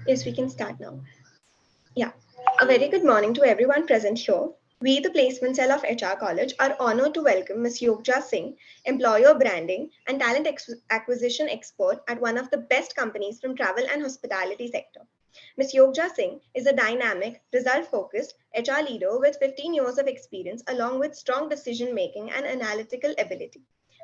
Yes, we can start now. Yeah. A very good morning to everyone present here. We, the placement cell of HR College, are honored to welcome Ms. Yogja Singh, employer branding and talent acquisition expert at one of the best companies from travel and hospitality sector. Ms. Yogja Singh is a dynamic, result-focused HR leader with 15 years of experience along with strong decision-making and analytical ability.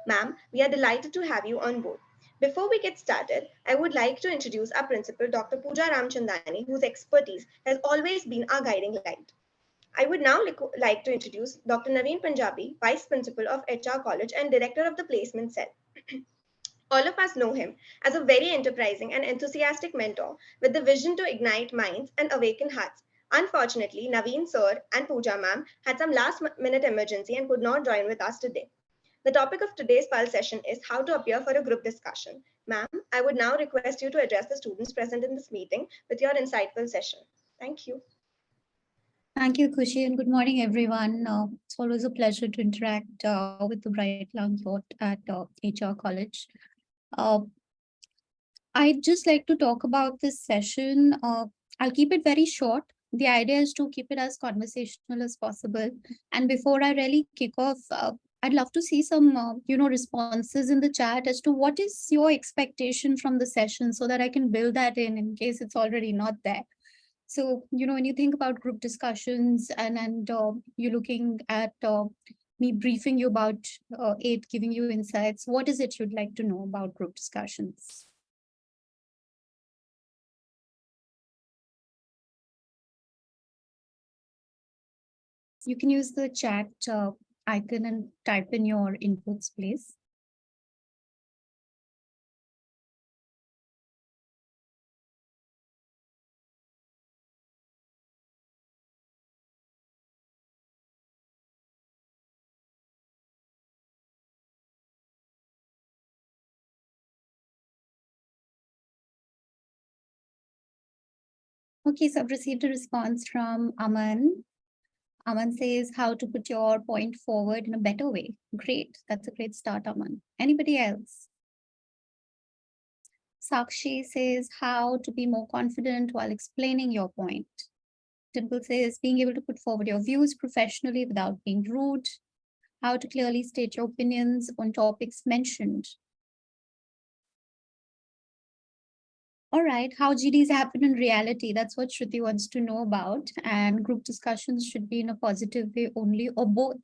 Ma'am, we are delighted to have you on board. Before we get started, I would like to introduce our principal, Dr. Pooja Ramchandani, whose expertise has always been our guiding light. I would now like to introduce Dr. Naveen Punjabi, Vice Principal of HR College and Director of the Placement Cell. All of us know him as a very enterprising and enthusiastic mentor with the vision to ignite minds and awaken hearts. Unfortunately, Naveen sir and Pooja ma'am had some last minute emergency and could not join with us today. The topic of today's Pulse session is how to appear for a group discussion. Ma'am, I would now request you to address the students present in this meeting with your insightful session. Thank you. Thank you, Kushi, and good morning, everyone. It's always a pleasure to interact with the Bright Young Thought at HR College. Uh, I'd just like to talk about this session. I'll keep it very short. The idea is to keep it as conversational as possible. And before I really kick off, I'd love to see some, responses in the chat as to what is your expectation from the session so that I can build that in case it's already not there. So, when you think about group discussions and you're looking at me briefing you about it, giving you insights, what is it you'd like to know about group discussions? You can use the chat icon and type in your inputs, please. Okay, so I've received a response from Aman. Aman says how to put your point forward in a better way. Great. That's a great start, Aman. Anybody else? Sakshi says how to be more confident while explaining your point. Dimple says being able to put forward your views professionally without being rude. How to clearly state your opinions on topics mentioned. All right, how GDs happen in reality. That's what Shruti wants to know about. And group discussions should be in a positive way only or both.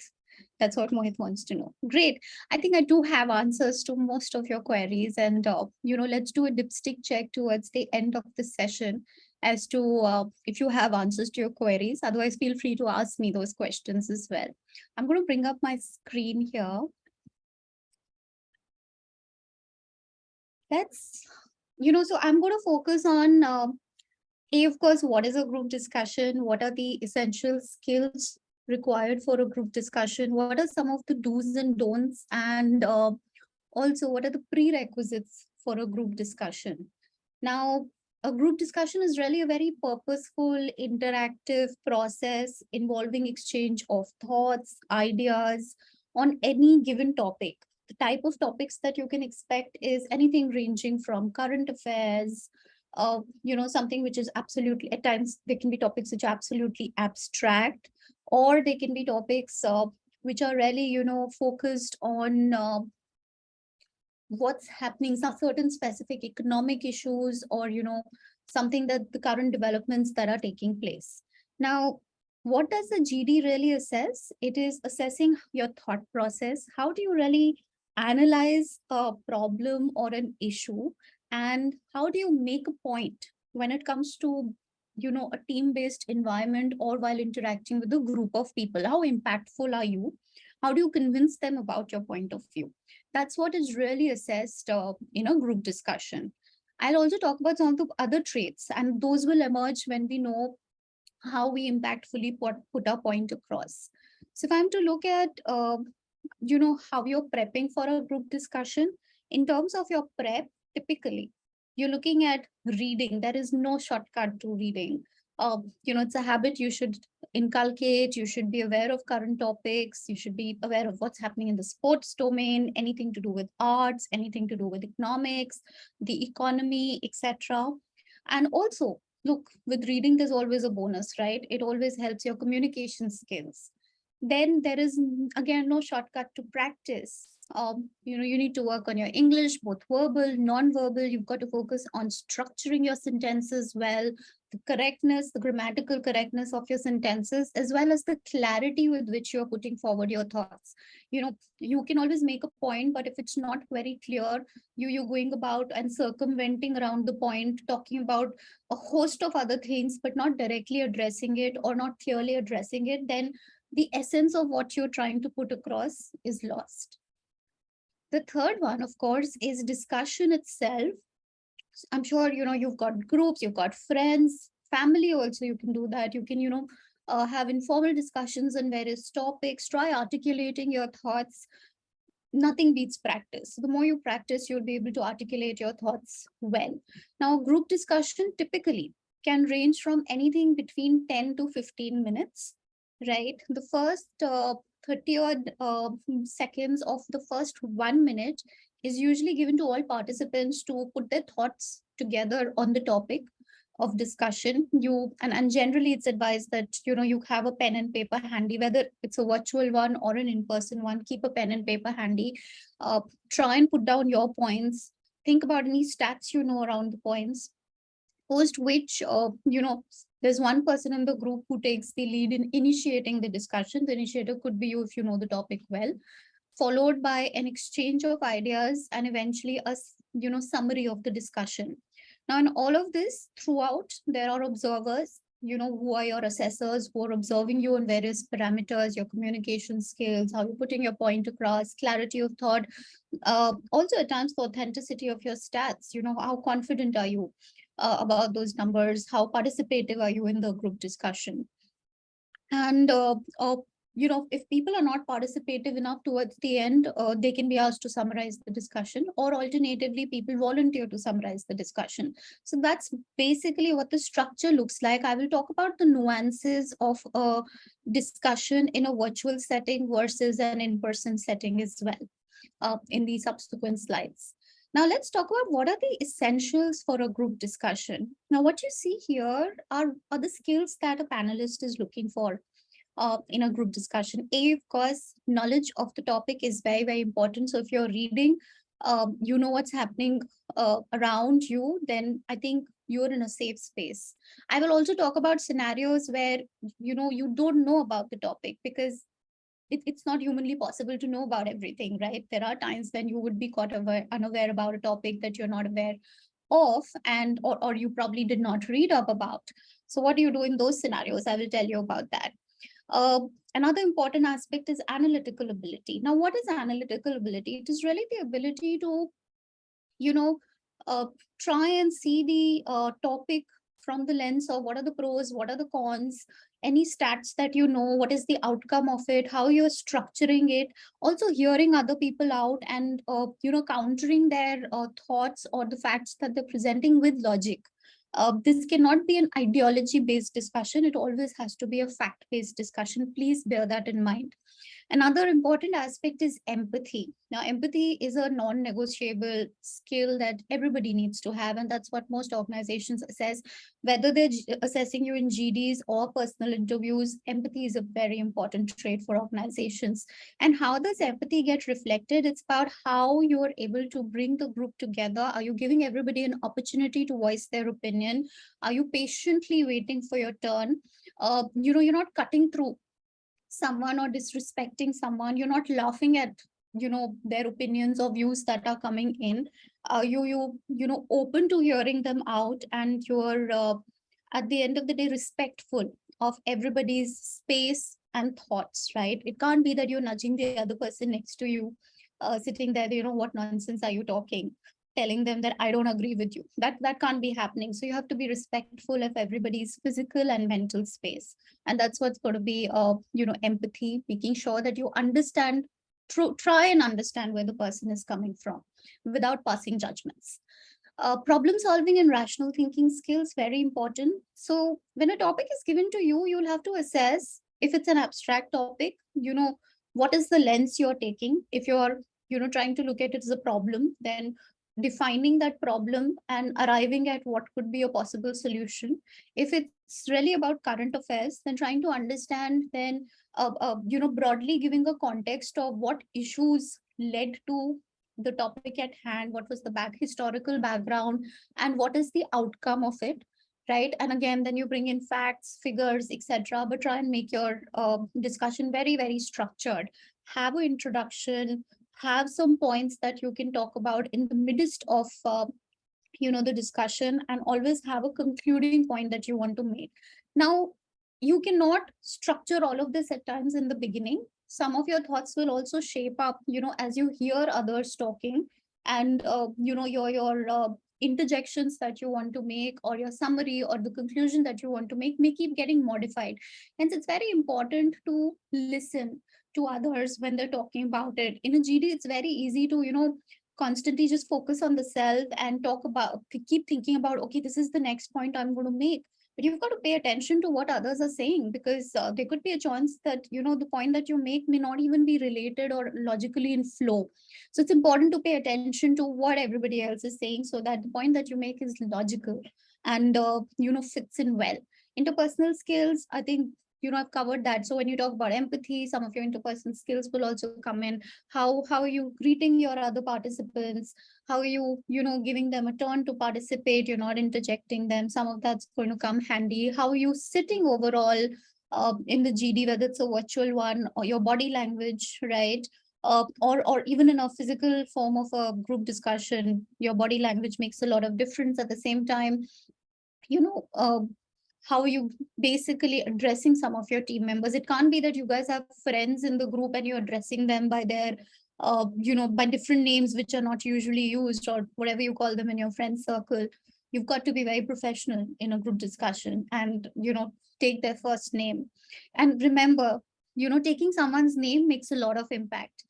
That's what Mohit wants to know. Great. I think I do have answers to most of your queries. And, let's do a dipstick check towards the end of the session as to if you have answers to your queries. Otherwise, feel free to ask me those questions as well. I'm going to bring up my screen here. So I'm going to focus on of course, what is a group discussion? What are the essential skills required for a group discussion? What are some of the do's and don'ts? And also, what are the prerequisites for a group discussion? Now, a group discussion is really a very purposeful, interactive process involving exchange of thoughts, ideas on any given topic. The type of topics that you can expect is anything ranging from current affairs, something which is absolutely, at times, there can be topics which are absolutely abstract, or they can be topics which are really, focused on what's happening, some certain specific economic issues, or something that the current developments that are taking place. Now, what does the GD really assess? It is assessing your thought process. How do you really analyze a problem or an issue, and how do you make a point when it comes to a team-based environment or while interacting with a group of people? How impactful are you? How do you convince them about your point of view? That's what is really assessed in a group discussion. I'll also talk about some of the other traits, and those will emerge when we know how we impactfully put our point across. So if I'm to look at, how you're prepping for a group discussion, in terms of your prep, typically, you're looking at reading. There is no shortcut to reading. It's a habit you should inculcate. You should be aware of current topics. You should be aware of what's happening in the sports domain, anything to do with arts, anything to do with economics, the economy, etc. And also, look, with reading, there's always a bonus, right? It always helps your communication skills. Then there is again no shortcut to practice. You need to work on your English, both verbal, non-verbal. You've got to focus on structuring your sentences well, the correctness, the grammatical correctness of your sentences, as well as the clarity with which you're putting forward your thoughts. You can always make a point, but if it's not very clear, you're going about and circumventing around the point, talking about a host of other things, but not directly addressing it or not clearly addressing it, then the essence of what you're trying to put across is lost. The third one, of course, is discussion itself. I'm sure you've got groups, you've got friends, family also. You can do that. You can have informal discussions on various topics. Try articulating your thoughts. Nothing beats practice. The more you practice, you'll be able to articulate your thoughts well. Now, group discussion typically can range from anything between 10 to 15 minutes, right? The first 30 odd seconds of the first 1 minute is usually given to all participants to put their thoughts together on the topic of discussion. And generally it's advised that you have a pen and paper handy, whether it's a virtual one or an in-person one. Keep a pen and paper handy. Try and put down your points. Think about any stats around the points, post which there's one person in the group who takes the lead in initiating the discussion. The initiator could be you if you know the topic well, followed by an exchange of ideas and eventually a summary of the discussion. Now, in all of this, throughout, there are observers, who are your assessors, who are observing you on various parameters, your communication skills, how you're putting your point across, clarity of thought, also at times the authenticity of your stats. How confident are you about those numbers? How participative are you in the group discussion? And if people are not participative enough towards the end, they can be asked to summarize the discussion, or alternatively people volunteer to summarize the discussion. So that's basically what the structure looks like. I will talk about the nuances of a discussion in a virtual setting versus an in-person setting as well in the subsequent slides. Now let's talk about what are the essentials for a group discussion. Now what you see here are the skills that a panelist is looking for in a group discussion. Of course, knowledge of the topic is very, very important. So if you're reading, you know what's happening around you, then I think you're in a safe space. I will also talk about scenarios where, you don't know about the topic, because it's not humanly possible to know about everything, right? There are times when you would be caught unaware about a topic that you're not aware of, and or you probably did not read up about. So what do you do in those scenarios? I will tell you about that. Another important aspect is analytical ability. Now, what is analytical ability? It is really the ability to, you know, uh, try and see the topic from the lens of what are the pros, what are the cons, any stats that what is the outcome of it, how you're structuring it. Also, hearing other people out and countering their thoughts or the facts that they're presenting with logic. This cannot be an ideology based discussion. It always has to be a fact based discussion. Please bear that in mind. Another important aspect is empathy. Now, empathy is a non negotiable skill that everybody needs to have. And that's what most organizations assess, whether they're assessing you in GDs or personal interviews. Empathy is a very important trait for organizations. And how does empathy get reflected? It's about how you're able to bring the group together. Are you giving everybody an opportunity to voice their opinion? Are you patiently waiting for your turn? You're not cutting through someone or disrespecting someone. You're not laughing at their opinions or views that are coming in. Open to hearing them out, and you're at the end of the day respectful of everybody's space and thoughts, right? It can't be that you're nudging the other person next to you, sitting there, what nonsense are you talking, telling them that I don't agree with you. That can't be happening. So you have to be respectful of everybody's physical and mental space. And that's what's going to be empathy, making sure that you understand, try and understand where the person is coming from without passing judgments. Problem solving and rational thinking skills, very important. So when a topic is given to you, you'll have to assess if it's an abstract topic, what is the lens you're taking. If you're trying to look at it as a problem, then defining that problem and arriving at what could be a possible solution. If it's really about current affairs, then trying to understand, then broadly giving a context of what issues led to the topic at hand, what was the historical background, and what is the outcome of it, right? And again, then you bring in facts, figures, etc., but try and make your discussion very, very structured. Have an introduction, have some points that you can talk about in the midst of the discussion, and always have a concluding point that you want to make. Now, you cannot structure all of this at times in the beginning. Some of your thoughts will also shape up, as you hear others talking, and your interjections that you want to make, or your summary or the conclusion that you want to make, may keep getting modified. Hence, it's very important to listen to others when they're talking about it. In a GD, it's very easy to constantly just focus on the self and talk about, keep thinking about, okay, this is the next point I'm going to make. But you've got to pay attention to what others are saying, because there could be a chance that the point that you make may not even be related or logically in flow. So it's important to pay attention to what everybody else is saying, so that the point that you make is logical and fits in well. Interpersonal skills, I think I've covered that. So when you talk about empathy, some of your interpersonal skills will also come in. How are you greeting your other participants? How are you giving them a turn to participate? You're not interjecting them. Some of that's going to come handy. How are you sitting overall in the GD, whether it's a virtual one, or your body language, right? Or even in a physical form of a group discussion, your body language makes a lot of difference. At the same time, you know uh, how are you basically addressing some of your team members? It can't be that you guys have friends in the group and you're addressing them by their by different names which are not usually used, or whatever you call them in your friend circle. You've got to be very professional in a group discussion, and take their first name. And remember, taking someone's name makes a lot of impact.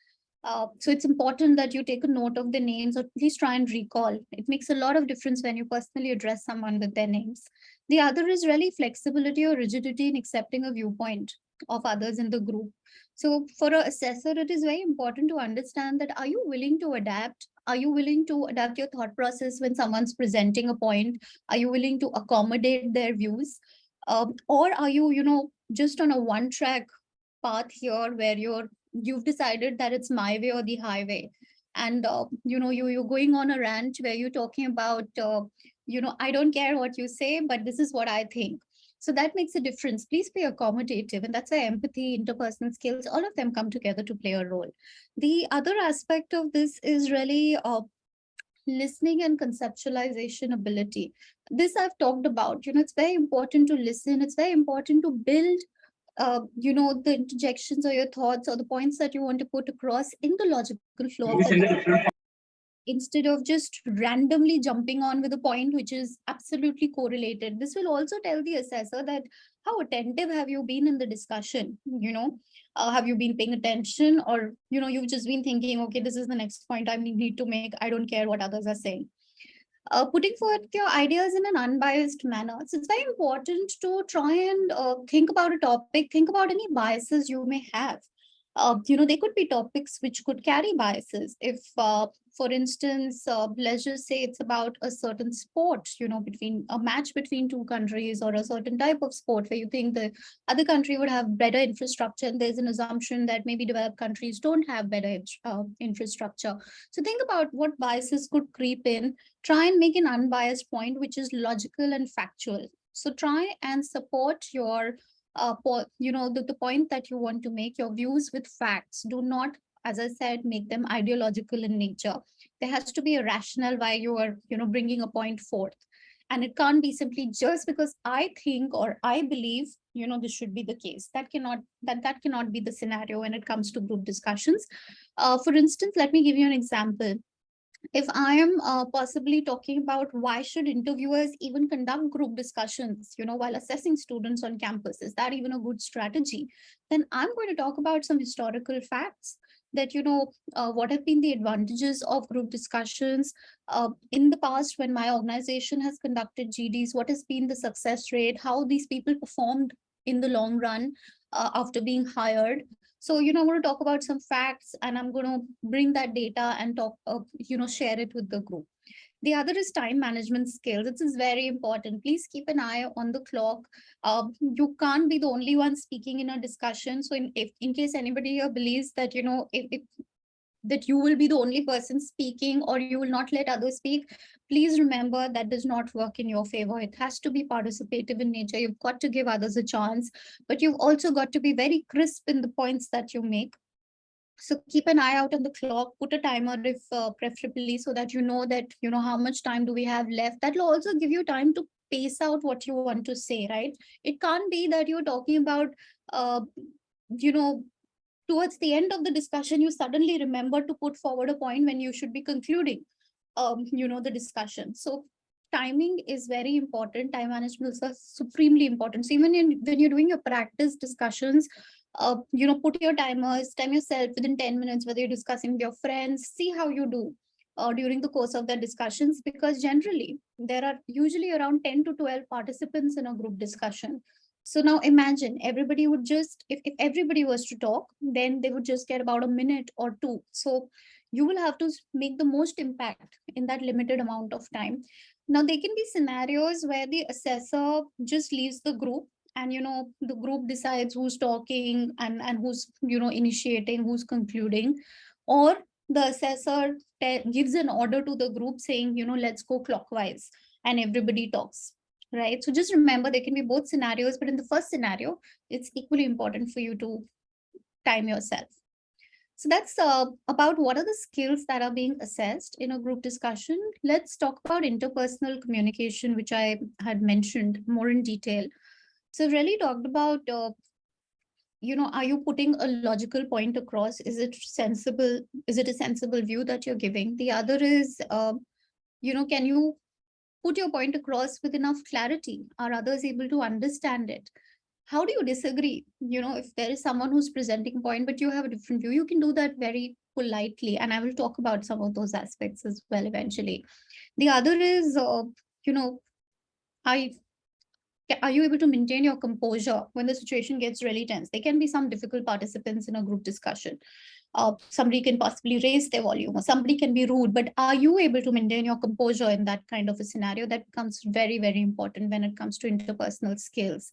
So it's important that you take a note of the names, or at least try and recall. It makes a lot of difference when you personally address someone with their names. The other is really flexibility or rigidity in accepting a viewpoint of others in the group. So for an assessor, it is very important to understand that, are you willing to adapt? Are you willing to adapt your thought process when someone's presenting a point? Are you willing to accommodate their views? Or are you, just on a one track path here, where you've decided that it's my way or the highway? And you're going on a rant where you're talking about I don't care what you say, but this is what I think. So that makes a difference. Please be accommodative, and that's why empathy, interpersonal skills, all of them come together to play a role. The other aspect of this is really listening and conceptualization ability. This I've talked about. It's very important to listen. It's very important to build the interjections or your thoughts or the points that you want to put across in the logical flow of the, instead of just randomly jumping on with a point which is absolutely correlated. This will also tell the assessor that how attentive have you been in the discussion. Have you been paying attention, or you've just been thinking, okay, this is the next point I need to make, I don't care what others are saying. Putting forth your ideas in an unbiased manner. So it's very important to try and think about a topic, think about any biases you may have. There could be topics which could carry biases. If, for instance, let's just say it's about a certain sport, between a match between two countries, or a certain type of sport where you think the other country would have better infrastructure, and there's an assumption that maybe developed countries don't have better infrastructure. So think about what biases could creep in. Try and make an unbiased point which is logical and factual. So try and support your the point that you want to make, your views, with facts. Do not, as I said, make them ideological in nature. There has to be a rationale why you are bringing a point forth, and it can't be simply just because I think or I believe this should be the case. That cannot be the scenario when it comes to group discussions. For instance, let me give you an example. If I am possibly talking about why should interviewers even conduct group discussions, while assessing students on campus, is that even a good strategy? Then I'm going to talk about some historical facts, that what have been the advantages of group discussions in the past when my organization has conducted GDs. What has been the success rate? How these people performed in the long run after being hired. So, I'm going to talk about some facts, and I'm going to bring that data and talk, share it with the group. The other is time management skills. This is very important. Please keep an eye on the clock. You can't be the only one speaking in a discussion. So, in case anybody here believes that, if that you will be the only person speaking or you will not let others speak, please remember that does not work in your favor. It has to be participative in nature. You've got to give others a chance, but you've also got to be very crisp in the points that you make. So keep an eye out on the clock, put a timer if preferably, so that you know how much time do we have left. That will also give you time to pace out what you want to say, right? It can't be that you're talking about uh, you know towards the end of the discussion you suddenly remember to put forward a point when you should be concluding the discussion. So timing is very important. Time management is supremely important. So even when you're doing your practice discussions, put your timers, time yourself within 10 minutes, whether you're discussing with your friends, see how you do during the course of the discussions, because generally there are usually around 10 to 12 participants in a group discussion. So now imagine everybody would just, if everybody was to talk, then they would just get about a minute or two. So you will have to make the most impact in that limited amount of time. Now, there can be scenarios where the assessor just leaves the group, and the group decides who's talking and who's initiating, who's concluding, or the assessor gives an order to the group saying, let's go clockwise, and everybody talks, right? So just remember there can be both scenarios, but in the first scenario it's equally important for you to time yourself. So that's about what are the skills that are being assessed in a group discussion. Let's talk about interpersonal communication, which I had mentioned more in detail. So really talked about are you putting a logical point across? Is it sensible? Is it a sensible view that you're giving? The other is can you put your point across with enough clarity? Are others able to understand it? How do you disagree? If there is someone who's presenting a point but you have a different view, you can do that very politely, and I will talk about some of those aspects as well eventually. The other is you know I are you able to maintain your composure when the situation gets really tense? There can be some difficult participants in a group discussion. Somebody can possibly raise their volume, or somebody can be rude, but are you able to maintain your composure in that kind of a scenario? That becomes very, very important when it comes to interpersonal skills.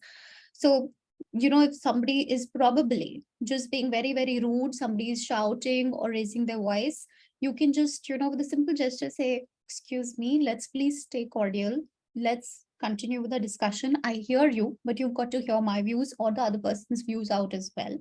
So, if somebody is probably just being very, very rude, somebody is shouting or raising their voice, you can just, with a simple gesture say, excuse me, let's please stay cordial. Let's continue with the discussion. I hear you, but you've got to hear my views or the other person's views out as well.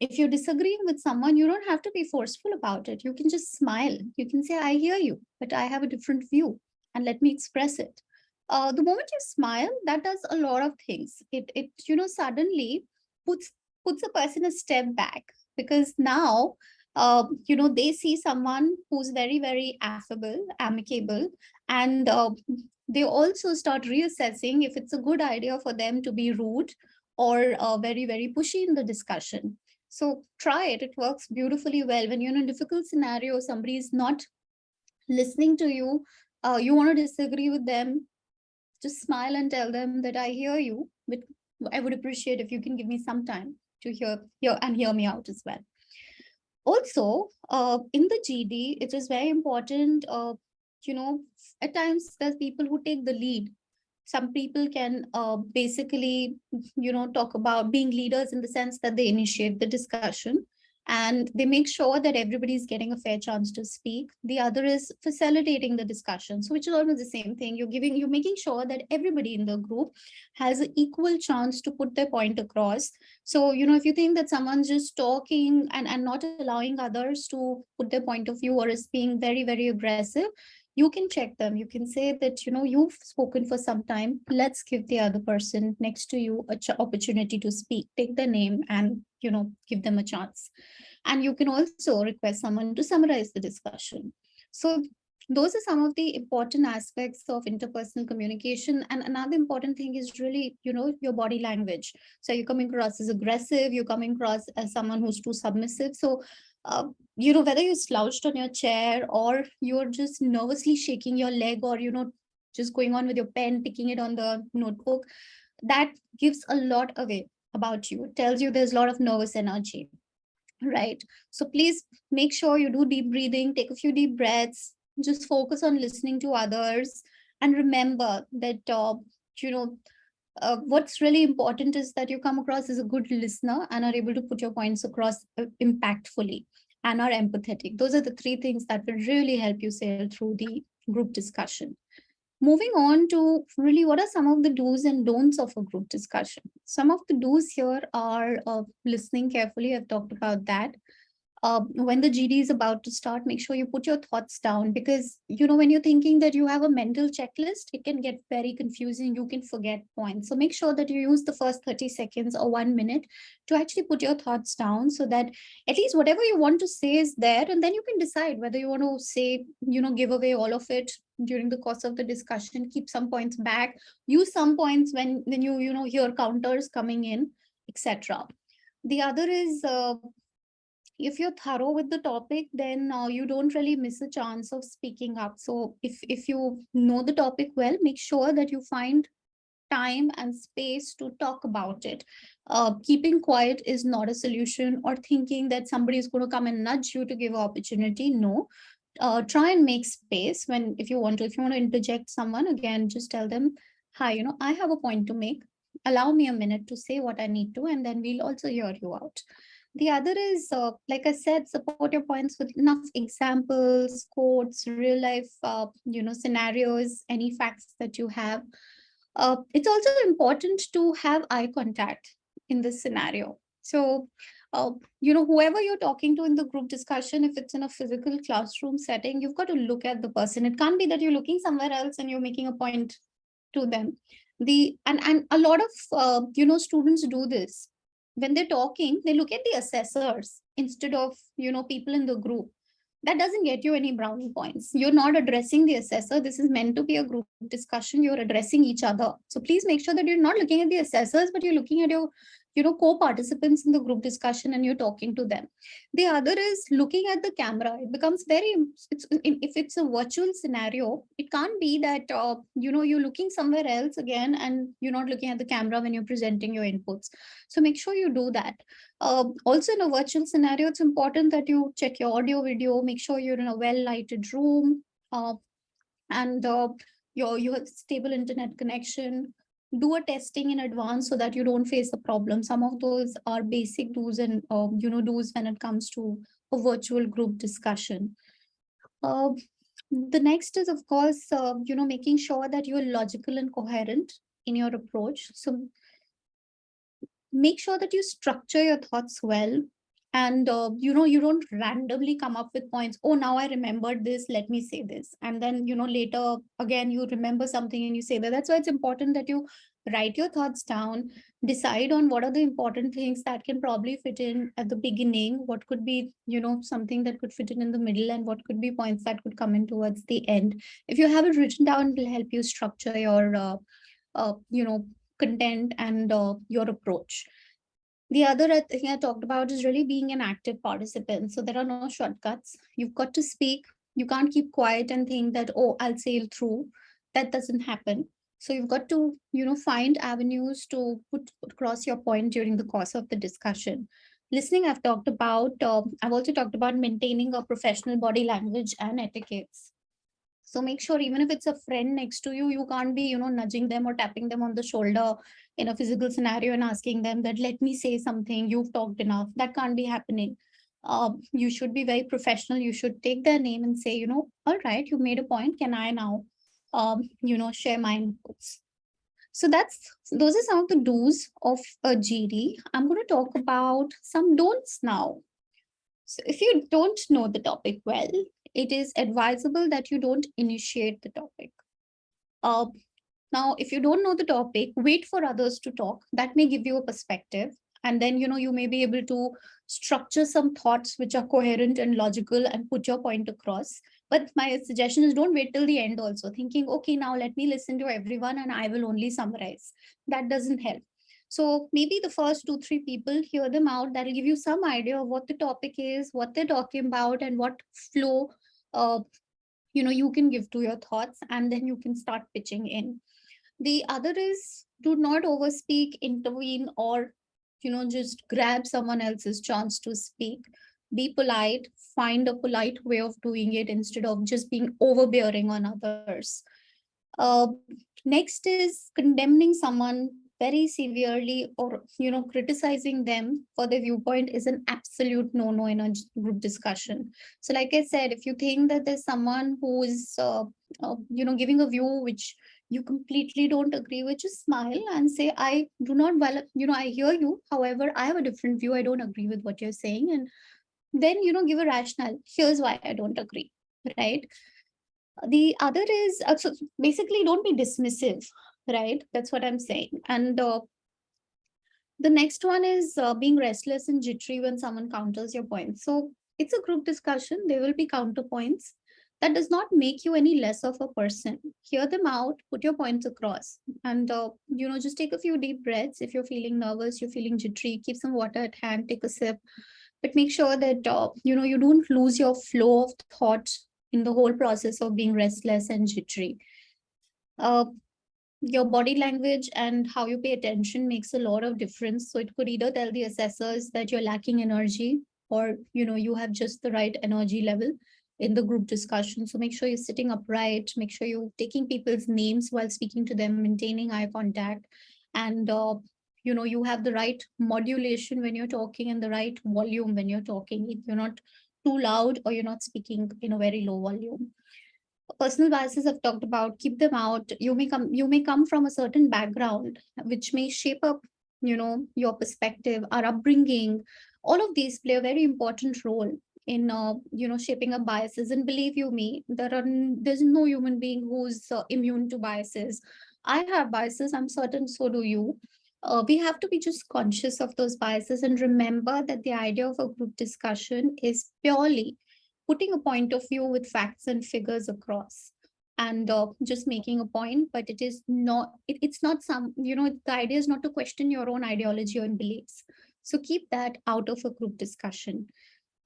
If you're disagreeing with someone, you don't have to be forceful about it. You can just smile. You can say, I hear you, but I have a different view, and let me express it. The moment you smile, that does a lot of things. It suddenly puts a person a step back, because now they see someone who's very, very affable, amicable, and they also start reassessing if it's a good idea for them to be rude or very, very pushy in the discussion. So try it. It works beautifully well. When you're in a difficult scenario, somebody is not listening to you, you want to disagree with them, just smile and tell them that I hear you, but I would appreciate if you can give me some time to hear me out as well. Also, in the GD, it is very important, you know, at times there's people who take the lead. Some people can basically, talk about being leaders in the sense that they initiate the discussion and they make sure that everybody is getting a fair chance to speak. The other is facilitating the discussion, so which is almost the same thing. You're making sure that everybody in the group has an equal chance to put their point across. So, if you think that someone's just talking and not allowing others to put their point of view, or is being very, very aggressive, you can check them. You can say that, you've spoken for some time. Let's give the other person next to you a opportunity to speak. Take their name and, give them a chance. And you can also request someone to summarize the discussion. So those are some of the important aspects of interpersonal communication. And another important thing is really, your body language. So you're coming across as aggressive, you're coming across as someone who's too submissive. So whether you're slouched on your chair or you're just nervously shaking your leg, or, just going on with your pen, picking it on the notebook, that gives a lot away about you. It tells you there's a lot of nervous energy, right? So please make sure you do deep breathing, take a few deep breaths, Just focus on listening to others, and remember that you know what's really important is that you come across as a good listener and are able to put your points across impactfully and are empathetic. Those are the three things that will really help you sail through the group discussion. Moving on to really what are some of the do's and don'ts of a group discussion. Some of the do's here are listening carefully. I've talked about that. When the GD is about to start, make sure you put your thoughts down, because when you're thinking that you have a mental checklist, it can get very confusing. You can forget points. So make sure that you use the first 30 seconds or 1 minute to actually put your thoughts down, so that at least whatever you want to say is there, and then you can decide whether you want to say, give away all of it during the course of the discussion, keep some points back, use some points when you hear counters coming in, etc. The other is, if you're thorough with the topic, then you don't really miss a chance of speaking up. So if you know the topic well, make sure that you find time and space to talk about it. Keeping quiet is not a solution, or thinking that somebody is going to come and nudge you to give opportunity. No, try and make space. When if you want to interject someone, again, just tell them, hi, I have a point to make, allow me a minute to say what I need to, and then we'll also hear you out. The other is, like I said, support your points with enough examples, quotes, real life, scenarios, any facts that you have. It's also important to have eye contact in this scenario. So, whoever you're talking to in the group discussion, if it's in a physical classroom setting, you've got to look at the person. It can't be that you're looking somewhere else and you're making a point to them. And a lot of students do this. When they're talking, they look at the assessors instead of people in the group. That doesn't get you any brownie points. You're not addressing the assessor. This is meant to be a group discussion. You're addressing each other. So please make sure that you're not looking at the assessors, but you're looking at your co-participants in the group discussion, and you're talking to them. The other is looking at the camera. It becomes very, if it's a virtual scenario, it can't be that you're looking somewhere else again, and you're not looking at the camera when you're presenting your inputs. So make sure you do that. Also, in a virtual scenario, it's important that you check your audio video, make sure you're in a well lighted room, and you have stable internet connection. Do a testing in advance so that you don't face a problem. Some of those are basic do's and do's when it comes to a virtual group discussion. uh, the next is, of course, making sure that you're logical and coherent in your approach. So make sure that you structure your thoughts well, and you don't randomly come up with points. Oh, now I remembered this, let me say this, and then later again you remember something and you say that. That's why it's important that you write your thoughts down, decide on what are the important things that can probably fit in at the beginning, what could be something that could fit in the middle, and what could be points that could come in towards the end. If you have it written down, it will help you structure your uh, you know content and your approach. The other thing I talked about is really being an active participant. So there are no shortcuts. You've got to speak. You can't keep quiet and think that, oh, I'll sail through. That doesn't happen. So you've got to, find avenues to put across your point during the course of the discussion. Listening, I've talked about. I've also talked about maintaining a professional body language and etiquettes. So make sure, even if it's a friend next to you, you can't be, nudging them or tapping them on the shoulder in a physical scenario and asking them that, let me say something, you've talked enough. That can't be happening. You should be very professional. You should take their name and say, all right, you made a point. Can I now, share my inputs? So those are some of the do's of a GD. I'm going to talk about some don'ts now. So if you don't know the topic well, it is advisable that you don't initiate the topic. Uh, Now, if you don't know the topic, wait for others to talk. That may give you a perspective. And then, you may be able to structure some thoughts which are coherent and logical and put your point across. But my suggestion is don't wait till the end also, thinking, okay, now let me listen to everyone and I will only summarize. That doesn't help. So maybe the first two, three people, hear them out. That'll give you some idea of what the topic is, what they're talking about, and what flow uh, you can give to your thoughts, and then you can start pitching in. The other is, do not overspeak, intervene, or just grab someone else's chance to speak. Be polite, find a polite way of doing it instead of just being overbearing on others. uh, Next is condemning someone very severely, or criticizing them for their viewpoint is an absolute no-no in a group discussion. So, like I said, if you think that there's someone who is giving a view which you completely don't agree with, just smile and say, I do not, well, I hear you. However, I have a different view. I don't agree with what you're saying. And then, give a rationale. Here's why I don't agree. Right. The other is so basically don't be dismissive, right? That's what I'm saying. And the next one is being restless and jittery when someone counters your points. So it's a group discussion, there will be counterpoints. That does not make you any less of a person. Hear them out, put your points across, and just take a few deep breaths. If you're feeling nervous, you're feeling jittery, keep some water at hand, take a sip, but make sure that you don't lose your flow of thought in the whole process of being restless and jittery. uh, your body language and how you pay attention makes a lot of difference. So it could either tell the assessors that you're lacking energy, or you have just the right energy level in the group discussion. So make sure you're sitting upright, make sure you're taking people's names while speaking to them, maintaining eye contact, and you have the right modulation when you're talking and the right volume when you're talking. If you're not too loud or you're not speaking in a very low volume. Personal biases I've talked about, keep them out. You may come from a certain background which may shape up your perspective, our upbringing. All of these play a very important role in shaping up biases. And believe you me, there's no human being who's immune to biases. I have biases, I'm certain so do you. We have to be just conscious of those biases and remember that the idea of a group discussion is purely putting a point of view with facts and figures across, and just making a point. But it is not it's not some, the idea is not to question your own ideology or beliefs. So keep that out of a group discussion.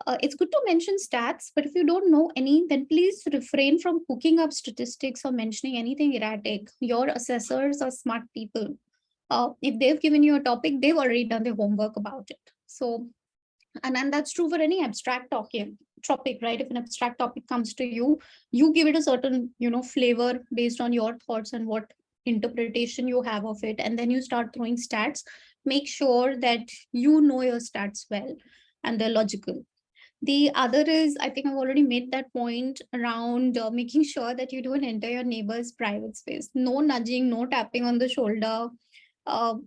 It's good to mention stats, but if you don't know any, then please refrain from cooking up statistics or mentioning anything erratic. Your assessors are smart people. If they've given you a topic, they've already done their homework about it. So, and that's true for any abstract topic, right? If an abstract topic comes to you, you give it a certain flavor based on your thoughts and what interpretation you have of it, and then you start throwing stats. Make sure that you know your stats well and they're logical. The other is, I think I've already made that point around making sure that you don't enter your neighbor's private space. No nudging, no tapping on the shoulder, and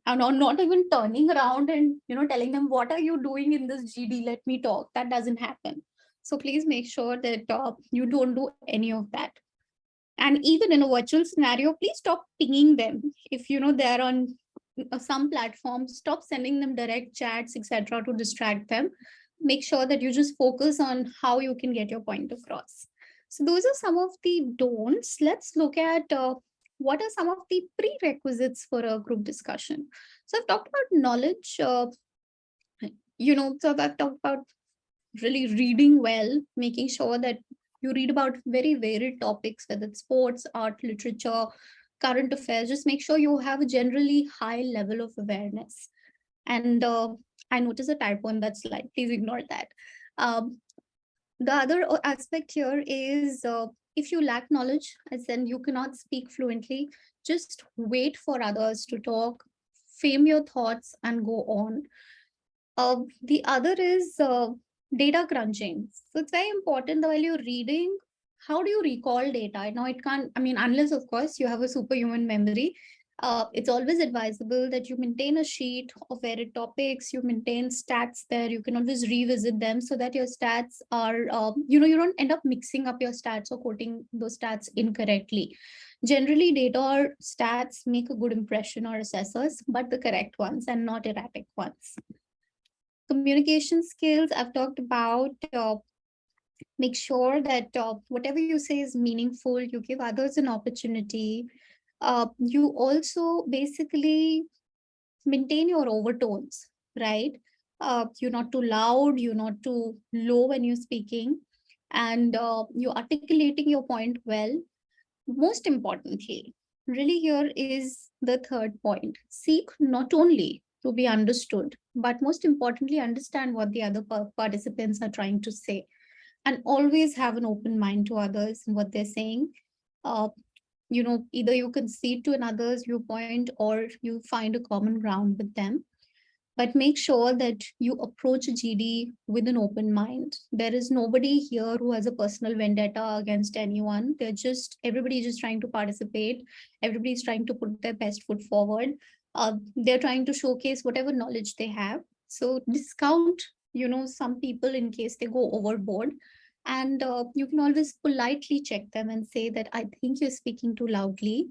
not even turning around and, telling them, what are you doing in this GD? Let me talk. That doesn't happen. So please make sure that you don't do any of that. And even in a virtual scenario, please stop pinging them. If they're on some platforms, stop sending them direct chats, etc., to distract them. Make sure that you just focus on how you can get your point across. So those are some of the don'ts. Let's look at what are some of the prerequisites for a group discussion. So I've talked about knowledge. So I've talked about really reading well, making sure that you read about very varied topics, whether it's sports, art, literature, current affairs. Just make sure you have a generally high level of awareness. And I notice a typo in that slide. Please ignore that. Um, the other aspect here is if you lack knowledge, as in you cannot speak fluently, just wait for others to talk, frame your thoughts, and go on. The other is data crunching. So it's very important that while you're reading, how do you recall data? Now, it can't, I mean, unless, of course, you have a superhuman memory. It's always advisable that you maintain a sheet of varied topics, you maintain stats there, you can always revisit them so that your stats are, you don't end up mixing up your stats or quoting those stats incorrectly. Generally, data or stats make a good impression or assessors, but the correct ones and not erratic ones. Communication skills I've talked about. Make sure that whatever you say is meaningful, you give others an opportunity. You also basically maintain your overtones, right? You're not too loud, you're not too low when you're speaking, and you're articulating your point well. Most importantly, really here is the third point: seek not only to be understood, but most importantly, understand what the other participants are trying to say, and always have an open mind to others and what they're saying. Uh, Either you concede to another's viewpoint or you find a common ground with them, but make sure that you approach GD with an open mind. There is nobody here who has a personal vendetta against anyone. Everybody just trying to participate. Everybody's trying to put their best foot forward. They're trying to showcase whatever knowledge they have. So discount, some people in case they go overboard. And you can always politely check them and say that I think you're speaking too loudly.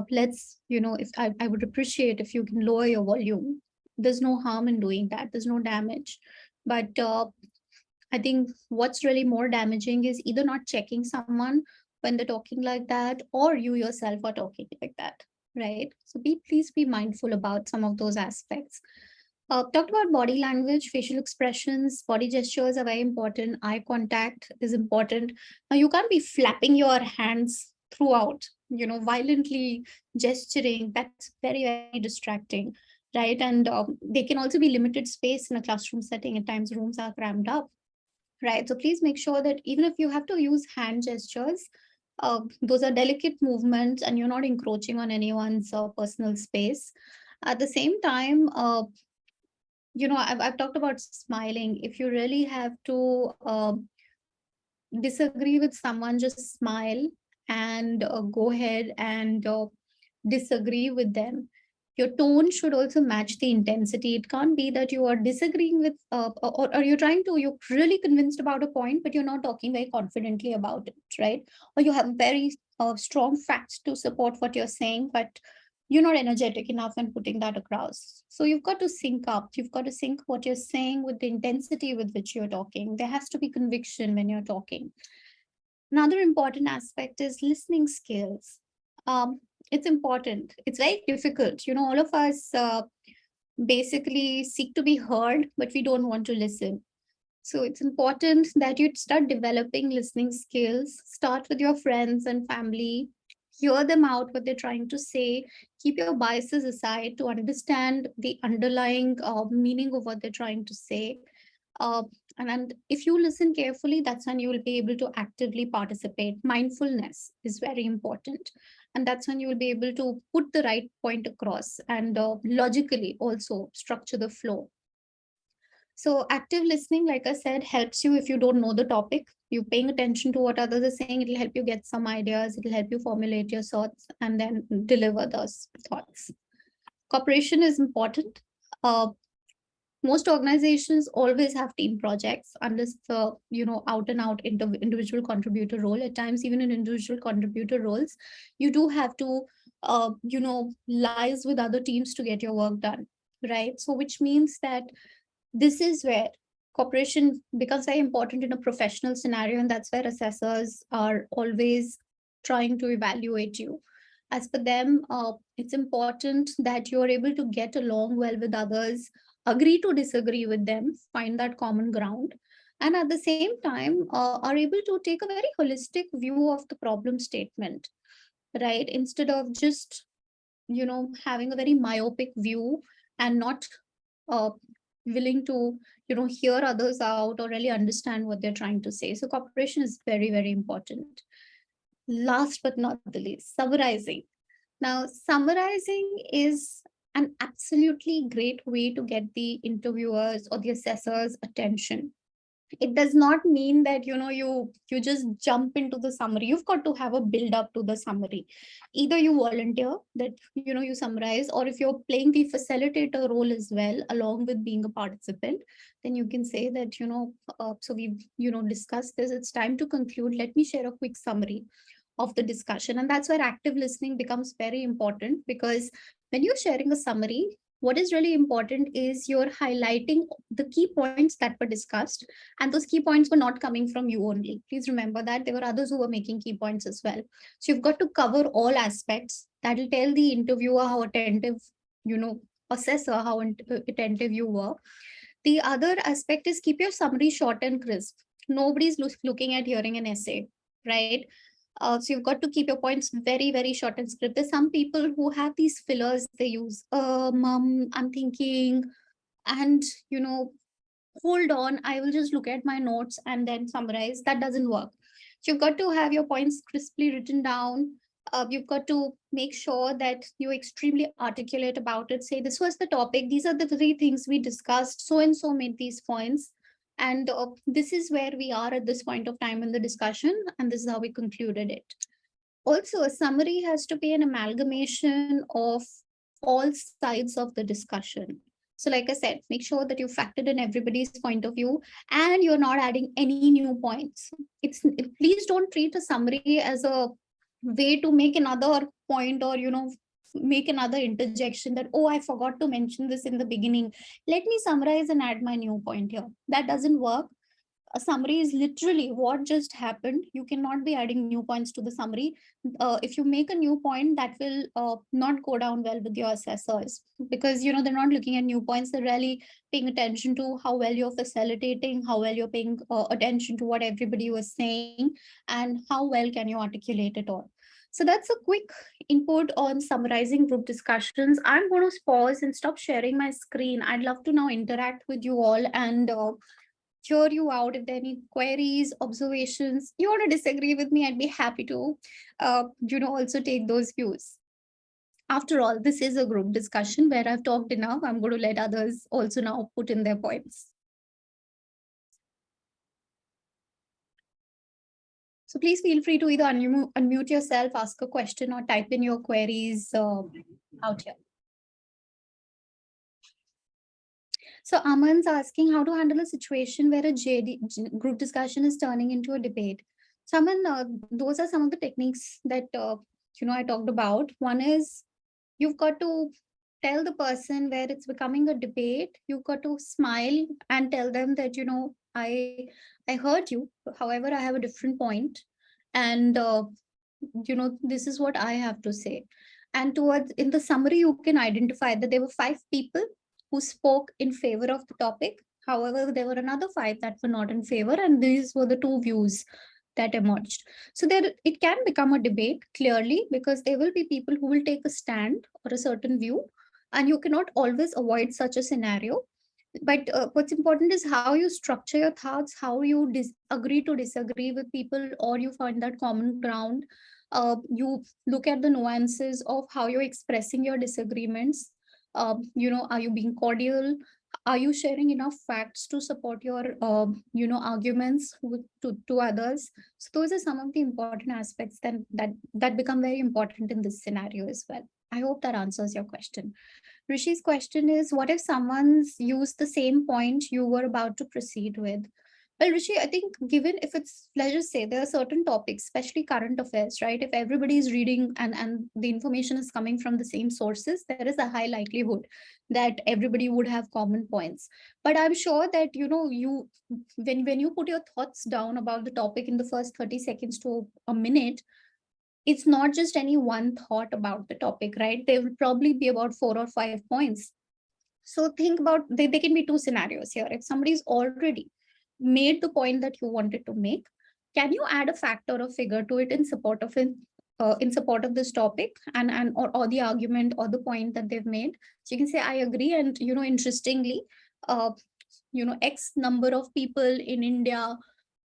Let's, if I would appreciate if you can lower your volume. There's no harm in doing that, there's no damage. But I think what's really more damaging is either not checking someone when they're talking like that, or you yourself are talking like that, right? So please be mindful about some of those aspects. Talked about body language, facial expressions, body gestures are very important. Eye contact is important. Now you can't be flapping your hands throughout, violently gesturing. That's very, very distracting, right? And they can also be limited space in a classroom setting. At times, rooms are crammed up, right? So please make sure that even if you have to use hand gestures, those are delicate movements and you're not encroaching on anyone's personal space. At the same time, I've talked about smiling. If you really have to disagree with someone, just smile and go ahead and disagree with them. Your tone should also match the intensity. It can't be that you are disagreeing with, or you're really convinced about a point, but you're not talking very confidently about it, right? Or you have very strong facts to support what you're saying, but you're not energetic enough in putting that across. So you've got to sync up. You've got to sync what you're saying with the intensity with which you're talking. There has to be conviction when you're talking. Another important aspect is listening skills. It's important. It's very difficult. All of us basically seek to be heard, but we don't want to listen. So it's important that you start developing listening skills. Start with your friends and family. Hear them out what they're trying to say. Keep your biases aside to understand the underlying meaning of what they're trying to say. uh, and if you listen carefully, that's when you will be able to actively participate. Mindfulness is very important, and that's when you will be able to put the right point across and logically also structure the flow. So active listening, like I said, helps you if you don't know the topic. You paying attention to what others are saying, it'll help you get some ideas, it'll help you formulate your thoughts and then deliver those thoughts. Cooperation is important. Uh, Most organizations always have team projects unless the out and out individual contributor role. At times, even in individual contributor roles, you do have to lies with other teams to get your work done, right? So which means that this is where cooperation becomes very important in a professional scenario, and that's where assessors are always trying to evaluate you. As for them, it's important that you're able to get along well with others, agree to disagree with them, find that common ground, and at the same time are able to take a very holistic view of the problem statement, right? Instead of just having a very myopic view and not uh, willing to hear others out or really understand what they're trying to say. So cooperation is very, very important. Last but not the least, summarizing. Now, summarizing is an absolutely great way to get the interviewers or the assessors attention. It does not mean that you just jump into the summary. You've got to have a build up to the summary. Either you volunteer that you summarize, or if you're playing the facilitator role as well along with being a participant, then you can say that so we've discussed this, it's time to conclude, let me share a quick summary of the discussion. And that's where active listening becomes very important, because when you're sharing a summary, what is really important is you're highlighting the key points that were discussed, and those key points were not coming from you only. Please remember that there were others who were making key points as well. So you've got to cover all aspects. That will tell the interviewer how attentive, assessor how attentive you were. The other aspect is keep your summary short and crisp. Nobody's looking at hearing an essay, right? So you've got to keep your points very, very short and script. There's some people who have these fillers they use. I'm thinking, and hold on, I will just look at my notes and then summarize. That doesn't work. So you've got to have your points crisply written down. You've got to make sure that you're extremely articulate about it. Say, this was the topic. These are the three things we discussed. So and so made these points. And this is where we are at this point of time in the discussion. And this is how we concluded it. Also, a summary has to be an amalgamation of all sides of the discussion. So, like I said, make sure that you factored in everybody's point of view and you're not adding any new points. Please don't treat a summary as a way to make another point, or make another interjection that, oh, I forgot to mention this in the beginning. Let me summarize and add my new point here. That doesn't work. A summary is literally what just happened. You cannot be adding new points to the summary. If you make a new point, that will not go down well with your assessors, because they're not looking at new points. They're really paying attention to how well you're facilitating, how well you're paying attention to what everybody was saying, and how well can you articulate it all. So that's a quick input on summarizing group discussions. I'm going to pause and stop sharing my screen. I'd love to now interact with you all and hear you out. If there are any queries, observations, you want to disagree with me, I'd be happy to, also take those views. After all, this is a group discussion where I've talked enough. I'm going to let others also now put in their points. So please feel free to either unmute yourself, ask a question, or type in your queries out here. So Aman's asking how to handle a situation where a group discussion is turning into a debate. So Aman, those are some of the techniques that I talked about. One is you've got to tell the person where it's becoming a debate. You've got to smile and tell them that I heard you. However, I have a different point, and this is what I have to say. And towards in the summary, you can identify that there were 5 people who spoke in favor of the topic. However, there were another 5 that were not in favor, and these were the 2 views that emerged. So there it can become a debate clearly, because there will be people who will take a stand or a certain view, and you cannot always avoid such a scenario. But what's important is how you structure your thoughts, how you agree to disagree with people, or you find that common ground. You look at the nuances of how you're expressing your disagreements. Are you being cordial? Are you sharing enough facts to support your arguments to others? So those are some of the important aspects that become very important in this scenario as well. I hope that answers your question. Rishi's question is, what if someone's used the same point you were about to proceed with? Well, Rishi, I think given if it's, let's just say there are certain topics, especially current affairs, right? If everybody is reading and the information is coming from the same sources, there is a high likelihood that everybody would have common points. But I'm sure that, when you put your thoughts down about the topic in the first 30 seconds to a minute, it's not just any one thought about the topic, right? There will probably be about 4 or 5 points. So think about, they can be 2 scenarios here. If somebody's already made the point that you wanted to make, can you add a fact or a figure to it in support of it? In support of this topic or the argument or the point that they've made. So you can say, I agree. And interestingly, uh, X number of people in India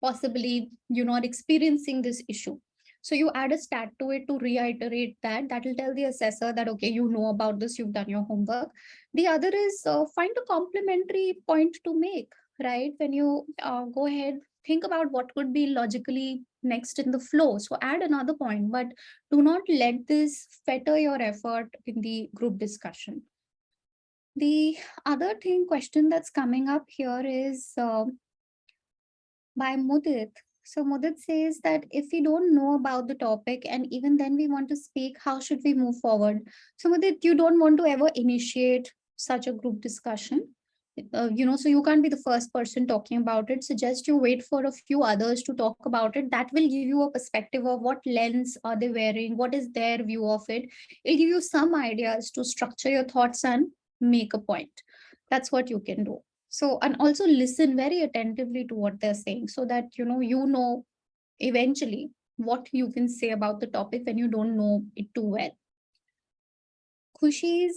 possibly are experiencing this issue. So you add a stat to it to reiterate that will tell the assessor that, okay, you know about this, you've done your homework. The other is find a complementary point to make, right? When you go ahead, think about what could be logically next in the flow. So add another point, but do not let this fetter your effort in the group discussion. The other question that's coming up here is by Mudit. So Mudit says that if we don't know about the topic and even then we want to speak, how should we move forward? So Mudit, you don't want to ever initiate such a group discussion. So you can't be the first person talking about it. Suggest you wait for a few others to talk about it. That will give you a perspective of what lens are they wearing, what is their view of it. It'll give you some ideas to structure your thoughts and make a point. That's what you can do. So, and also listen very attentively to what they're saying, so that eventually what you can say about the topic when you don't know it too well. Khushi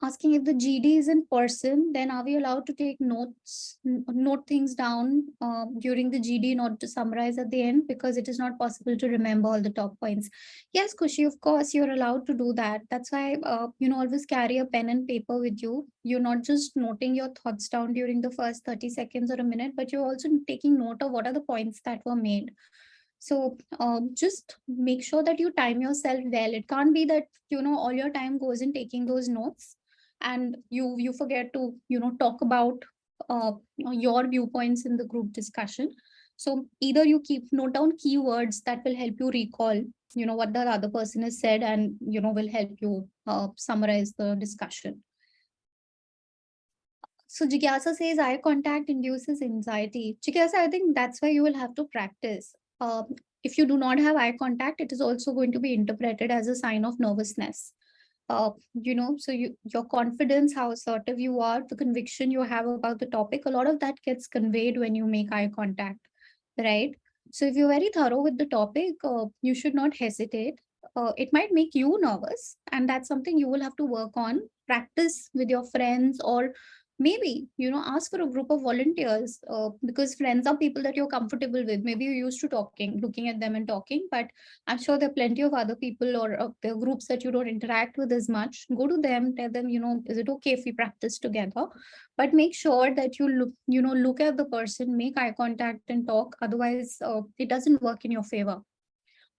asking if the GD is in person, then are we allowed to take notes, note things down during the GD in order to summarize at the end, because it is not possible to remember all the top points? Yes, Kushi, of course, you're allowed to do that. That's why, always carry a pen and paper with you. You're not just noting your thoughts down during the first 30 seconds or a minute, but you're also taking note of what are the points that were made. So just make sure that you time yourself well. It can't be that, all your time goes in taking those notes and you forget to, talk about your viewpoints in the group discussion. So either you keep note down keywords that will help you recall, what the other person has said, and, will help you summarize the discussion. So Jigyasa says eye contact induces anxiety. Jigyasa, I think that's why you will have to practice. If you do not have eye contact, it is also going to be interpreted as a sign of nervousness. So your confidence, how assertive you are, the conviction you have about the topic, a lot of that gets conveyed when you make eye contact, right? So if you're very thorough with the topic, you should not hesitate. It might make you nervous, and that's something you will have to work on. Practice with your friends, or maybe, ask for a group of volunteers, because friends are people that you're comfortable with. Maybe you're used to talking, looking at them and talking, but I'm sure there are plenty of other people, or there are groups that you don't interact with as much. Go to them, tell them, is it okay if we practice together? But make sure that you look at the person, make eye contact and talk. Otherwise, it doesn't work in your favor.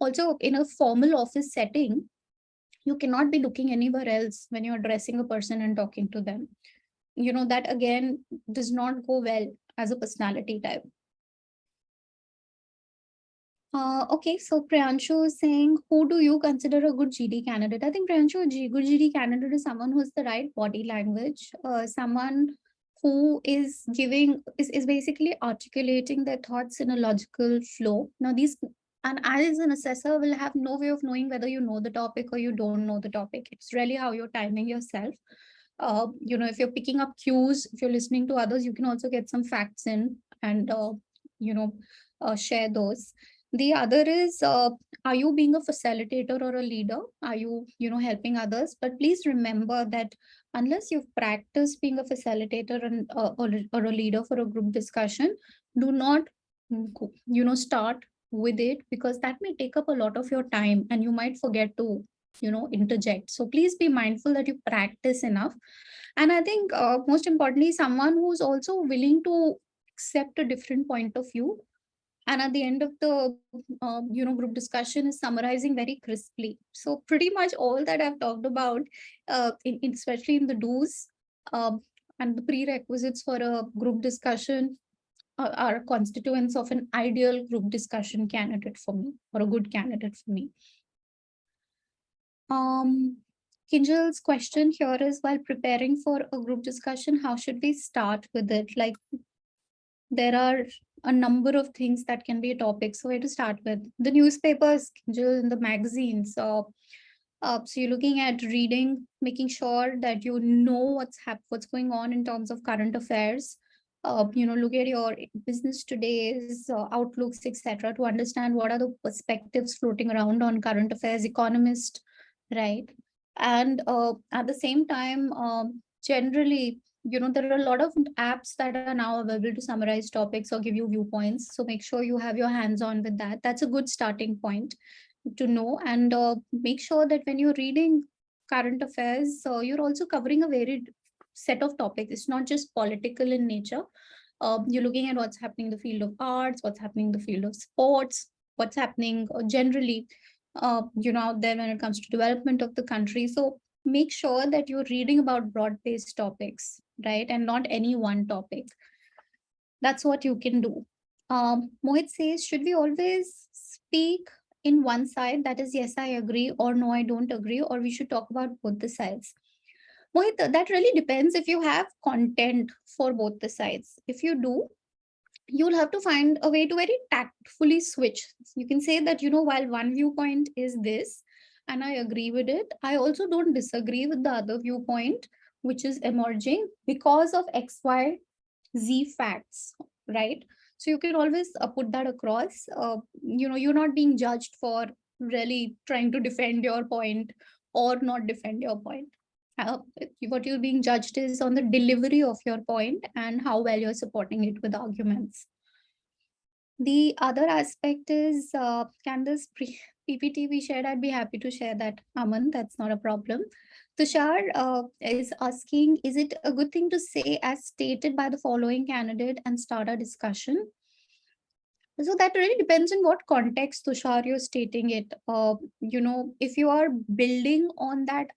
Also, in a formal office setting, you cannot be looking anywhere else when you're addressing a person and talking to them. That again does not go well as a personality type. Okay, so Priyanshu is saying, who do you consider a good GD candidate? I think Priyanshu, a good GD candidate is someone who has the right body language, someone who is basically articulating their thoughts in a logical flow. Now, and I, as an assessor, will have no way of knowing whether you know the topic or you don't know the topic. It's really how you're timing yourself. If you're picking up cues, if you're listening to others, you can also get some facts in and, you know, share those. The other is, are you being a facilitator or a leader? Are you, helping others? But please remember that unless you've practiced being a facilitator and or a leader for a group discussion, do not, start with it, because that may take up a lot of your time and you might forget to, interject. So please be mindful that you practice enough. And I think most importantly, someone who's also willing to accept a different point of view, and at the end of the group discussion is summarizing very crisply. So pretty much all that I've talked about, especially in the do's, and the prerequisites for a group discussion, are constituents of an ideal group discussion candidate for me, or a good candidate for me. Kinjal's question here is, while preparing for a group discussion, how should we start with it? Like, there are a number of things that can be a topic. So where to start with? The newspapers, and the magazines. So you're looking at reading, making sure that you know what's going on in terms of current affairs. Look at your business today's outlooks, etc., to understand what are the perspectives floating around on current affairs, economist, right? And at the same time, generally, there are a lot of apps that are now available to summarize topics or give you viewpoints. So make sure you have your hands on with that. That's a good starting point to know. And make sure that when you're reading current affairs, you're also covering a varied set of topics. It's not just political in nature. You're looking at what's happening in the field of arts, what's happening in the field of sports, what's happening generally, out there when it comes to development of the country. So make sure that you're reading about broad-based topics, right? And not any one topic. That's what you can do. Mohit says, should we always speak in one side? That is, yes, I agree, or no, I don't agree, or we should talk about both the sides. Mohit, that really depends if you have content for both the sides. If you do, you'll have to find a way to very tactfully switch. You can say that, while one viewpoint is this, and I agree with it, I also don't disagree with the other viewpoint, which is emerging because of X, Y, Z facts, right? So you can always put that across. You're not being judged for really trying to defend your point or not defend your point. uh, what you're being judged is on the delivery of your point and how well you're supporting it with arguments. The other aspect is, can this PPT be shared? I'd be happy to share that, Aman. That's not a problem. Tushar is asking, is it a good thing to say as stated by the following candidate and start a discussion? So that really depends on what context, Tushar, you're stating it. If you are building on that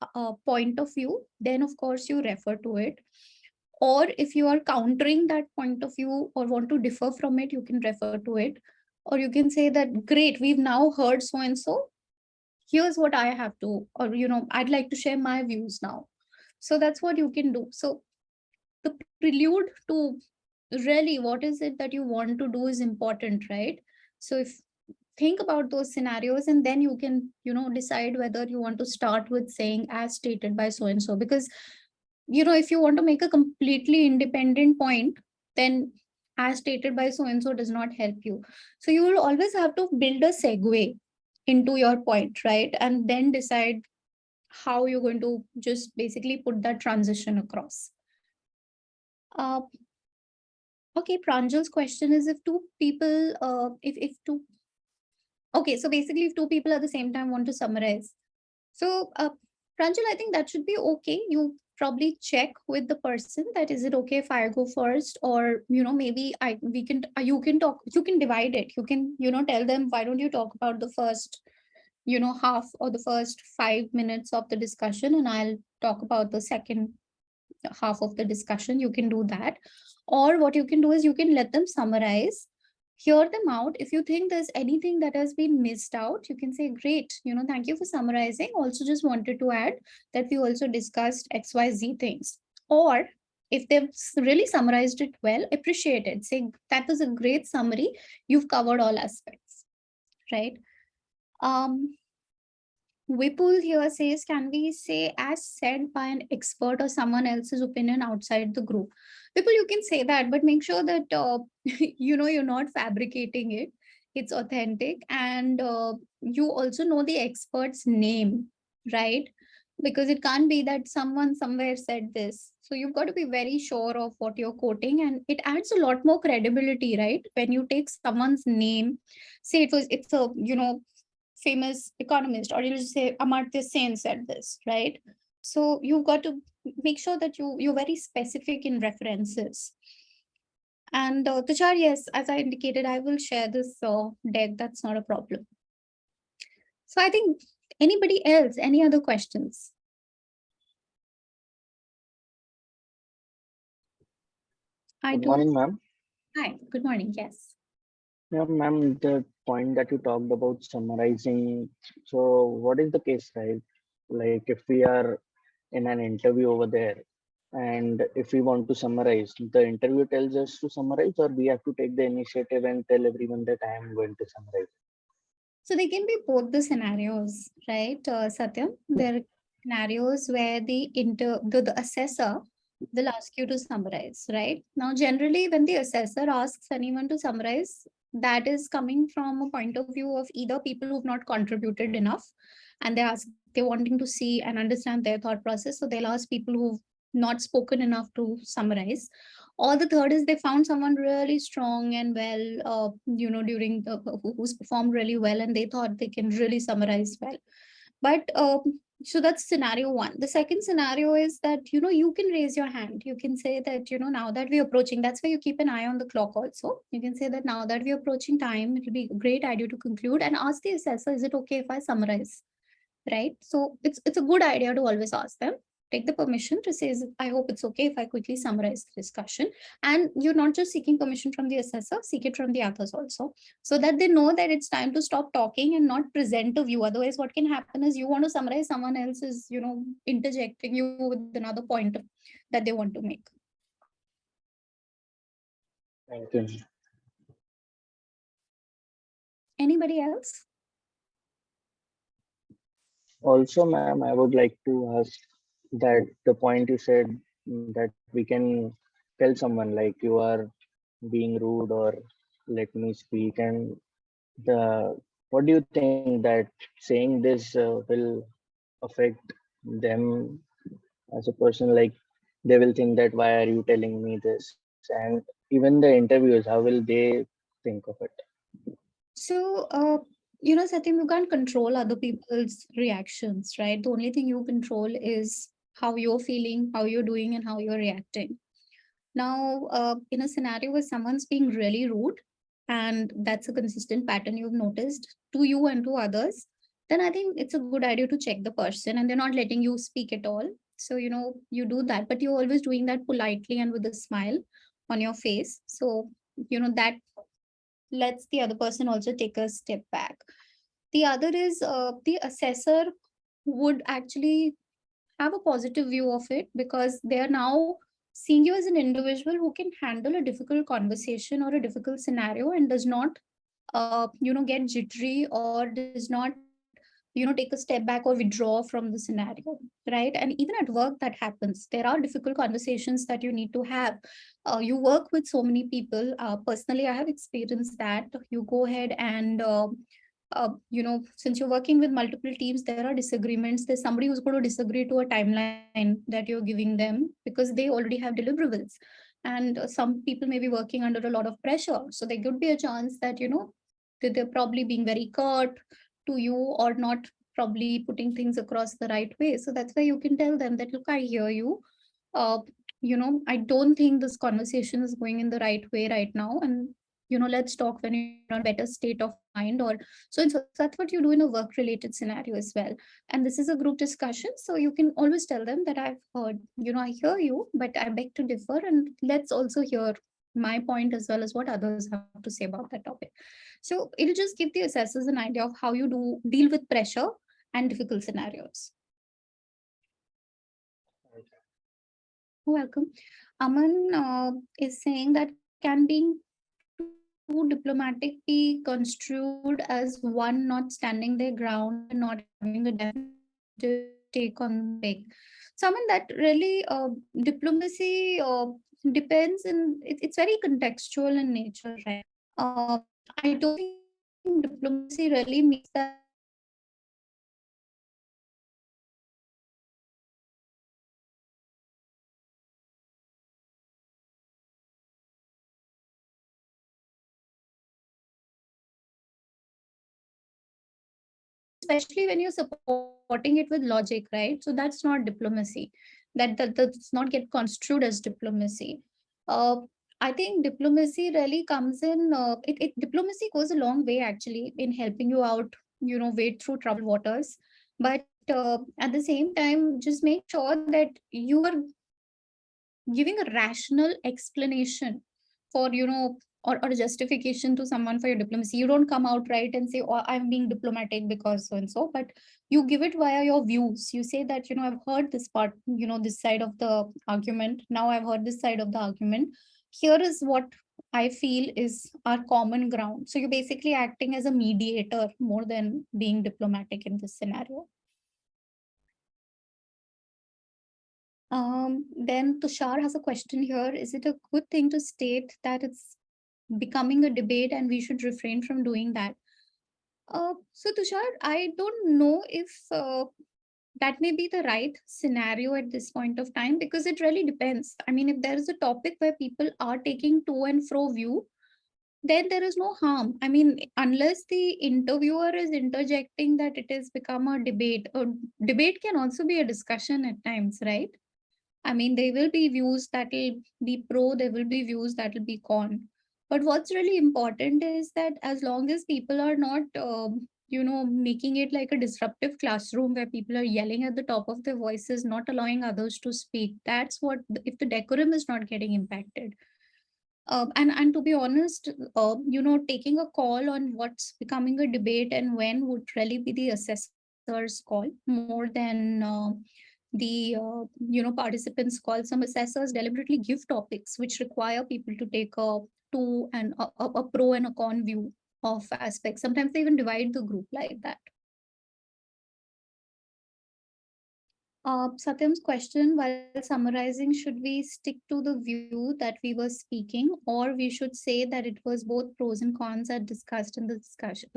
point of view, then of course you refer to it. Or if you are countering that point of view or want to differ from it, you can refer to it. Or you can say that, great, we've now heard so and so. Here's what I have to, or, I'd like to share my views now. So that's what you can do. So the prelude to really what is it that you want to do is important, right? So if think about those scenarios, and then you can decide whether you want to start with saying as stated by so and so. Because if you want to make a completely independent point, then as stated by so and so does not help you. So you will always have to build a segue into your point, right? And then decide how you're going to just basically put that transition across. uh, okay, Pranjal's question is, if two people if two okay, so basically if two people at the same time want to summarize. So, Pranjal, I think that should be okay. You probably check with the person that, is it okay if I go first, or maybe I we can you can talk, you can divide it. You can tell them, why don't you talk about the first half or the first 5 minutes of the discussion, and I'll talk about the second half of the discussion. You can do that. Or what you can do is you can let them summarize, hear them out. If you think there's anything that has been missed out, you can say, great, thank you for summarizing. Also, just wanted to add that we also discussed XYZ things. Or if they've really summarized it well, appreciate it. Say, that was a great summary. You've covered all aspects, right? Um, Vipul here says, can we say as said by an expert or someone else's opinion outside the group? Vipul, you can say that, but make sure that you're not fabricating it. It's authentic, and you also know the expert's name, right? Because it can't be that someone somewhere said this. So you've got to be very sure of what you're quoting, and it adds a lot more credibility, right? When you take someone's name, say it's a famous economist, or you'll say Amartya Sen said this, right? So you've got to make sure that you're very specific in references. And Tushar, yes, as I indicated, I will share this deck. That's not a problem. So I think, anybody else, any other questions? I Good do. morning, ma'am. Hi, good morning. Yes. Yeah, ma'am, the point that you talked about summarizing. So, what is the case, right? Like, if we are in an interview over there, and if we want to summarize, the interview tells us to summarize, or we have to take the initiative and tell everyone that I am going to summarize. So they can be both the scenarios, right, Satyam? There are scenarios where the assessor will ask you to summarize, right? Now, generally, when the assessor asks anyone to summarize, that is coming from a point of view of either people who've not contributed enough, and they're wanting to see and understand their thought process. So they'll ask people who've not spoken enough to summarize. Or the third is they found someone really strong and well, during who's performed really well, and they thought they can really summarize well. But so that's scenario one. The second scenario is that you can raise your hand. You can say that now that we're approaching. That's where you keep an eye on the clock. Also, you can say that now that we're approaching time, it'll be a great idea to conclude, and ask the assessor, is it okay if I summarize? Right? So it's a good idea to always ask them. Take the permission to say, I hope it's okay if I quickly summarize the discussion. And you're not just seeking permission from the assessor, seek it from the others also, so that they know that it's time to stop talking and not present a view. Otherwise, what can happen is you want to summarize, someone else is interjecting you with another point that they want to make. Thank you. Anybody else? Also, ma'am, I would like to ask that the point you said, that we can tell someone like you are being rude or let me speak. And the what do you think that saying this will affect them as a person? Like they will think that why are you telling me this? And even the interviews, how will they think of it? So, Satyam, you can't control other people's reactions, right? The only thing you control is how you're feeling, how you're doing, and how you're reacting. Now, in a scenario where someone's being really rude, and that's a consistent pattern you've noticed to you and to others, then I think it's a good idea to check the person and they're not letting you speak at all. So, you do that, but you're always doing that politely and with a smile on your face. So, that lets the other person also take a step back. The other is the assessor would actually have a positive view of it because they are now seeing you as an individual who can handle a difficult conversation or a difficult scenario and does not get jittery or does not take a step back or withdraw from the scenario, right? And even at work that happens. There are difficult conversations that you need to have. You work with so many people. Personally, I have experienced that. You go ahead and since you're working with multiple teams, there are disagreements. There's somebody who's going to disagree to a timeline that you're giving them because they already have deliverables. And some people may be working under a lot of pressure. So there could be a chance that, that they're probably being very curt to you or not probably putting things across the right way. So that's why you can tell them that, look, I hear you. Uh, I don't think this conversation is going in the right way right now. And let's talk when you're on a better state of mind or so and so. That's what you do in a work related scenario as well. And this is a group discussion, so you can always tell them that I've heard, I hear you, but I beg to differ, and let's also hear my point as well as what others have to say about that topic. So it'll just give the assessors an idea of how you do deal with pressure and difficult scenarios. Welcome. Aman is saying that can being too diplomatic be construed as one not standing their ground and not having a definitive take on the topic? So, I mean, that really diplomacy depends in it's very contextual in nature, right? I don't think diplomacy really means that especially when you're supporting it with logic, right? So that's not diplomacy. That does not get construed as diplomacy. Uh, I think diplomacy really comes in. Diplomacy goes a long way actually in helping you out. Wade through troubled waters. But at the same time, just make sure that you are giving a rational explanation for or a justification to someone for your diplomacy. You don't come out right and say, oh, I'm being diplomatic because so and so, but you give it via your views. You say that, I've heard this part, this side of the argument. Now I've heard this side of the argument. Here is what I feel is our common ground. So you're basically acting as a mediator more than being diplomatic in this scenario. Then Tushar has a question here. Is it a good thing to state that it's becoming a debate and we should refrain from doing that? So Tushar, I don't know if that may be the right scenario at this point of time because it really depends. I mean, if there is a topic where people are taking to and fro view, then there is no harm. I mean, unless the interviewer is interjecting that it has become a debate. A debate can also be a discussion at times, right? I mean, there will be views that will be pro, there will be views that will be con. But what's really important is that as long as people are not, making it like a disruptive classroom where people are yelling at the top of their voices, not allowing others to speak, that's what, if the decorum is not getting impacted. And to be honest, taking a call on what's becoming a debate and when would really be the assessor's call more than the participants call. Some assessors deliberately give topics which require people to take a two and a pro and a con view of aspects. Sometimes they even divide the group like that. Satyam's question, while summarizing, should we stick to the view that we were speaking, or we should say that it was both pros and cons are discussed in this discussion?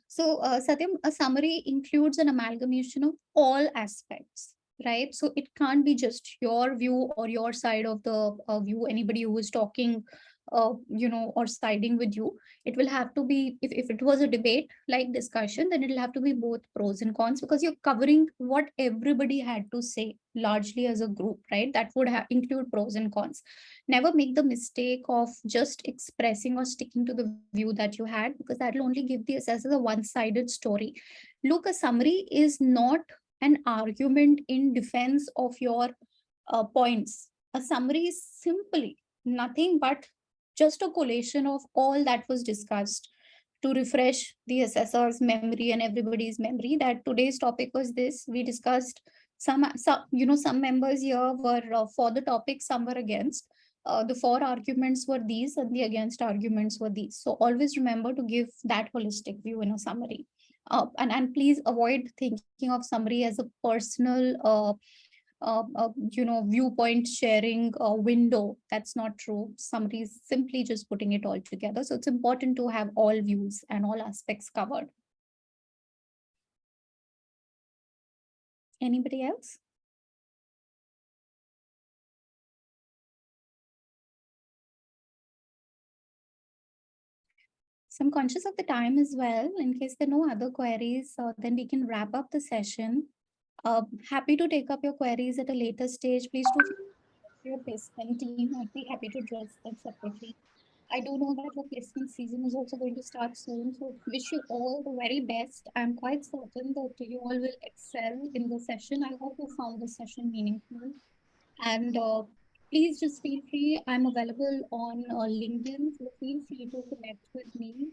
So, Satyam, a summary includes an amalgamation of all aspects, right? So it can't be just your view or your side of the view. Anybody who is talking, or siding with you, it will have to be, if it was a debate like discussion, then it'll have to be both pros and cons, because you're covering what everybody had to say largely as a group, right? That would include pros and cons. Never make the mistake of just expressing or sticking to the view that you had, because that will only give the assessor a one-sided story. Look, a summary is not an argument in defense of your points. A summary is simply nothing but just a collation of all that was discussed, to refresh the assessor's memory and everybody's memory, that today's topic was this. We discussed some members here were for the topic, some were against. The for arguments were these and the against arguments were these. So always remember to give that holistic view in a summary. And please avoid thinking of summary as a personal viewpoint sharing window. That's not true. Somebody is simply just putting it all together. So it's important to have all views and all aspects covered. Anybody else? So I'm conscious of the time as well. In case there are no other queries, then we can wrap up the session. Happy to take up your queries at a later stage. Please do your placement team. I'd be happy to address them separately. I do know that your placement season is also going to start soon, so wish you all the very best. I'm quite certain that you all will excel in the session. I hope you found the session meaningful. And please just feel free. I'm available on LinkedIn, so feel free to connect with me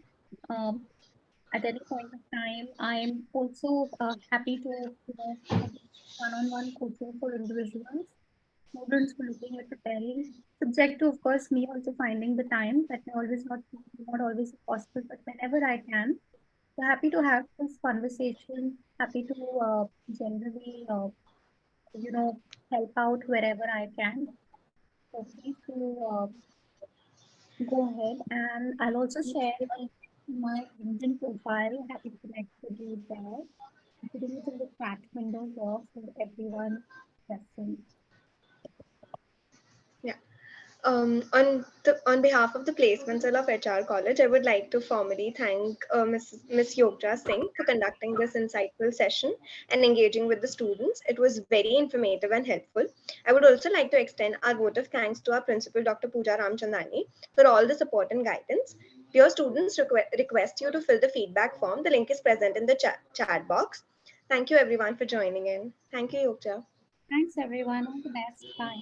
at any point of time. I'm also happy to, have one-on-one coaching for individuals, students who are looking at preparing, subject to, of course, me also finding the time. That may always not always possible, but whenever I can. So happy to have this conversation. Happy to generally, help out wherever I can. So please do go ahead, and I'll also share my LinkedIn profile. Happy to connect with you there. Putting it in the chat window here for everyone present. Yeah. On behalf of the placement cell of HR College, I would like to formally thank Miss Yogja Singh for conducting this insightful session and engaging with the students. It was very informative and helpful. I would also like to extend our vote of thanks to our principal, Dr. Pooja Ramchandani, for all the support and guidance. Dear students, request you to fill the feedback form. The link is present in the chat box. Thank you everyone for joining in. Thank you, Yogja. Thanks, everyone. All the best. Bye.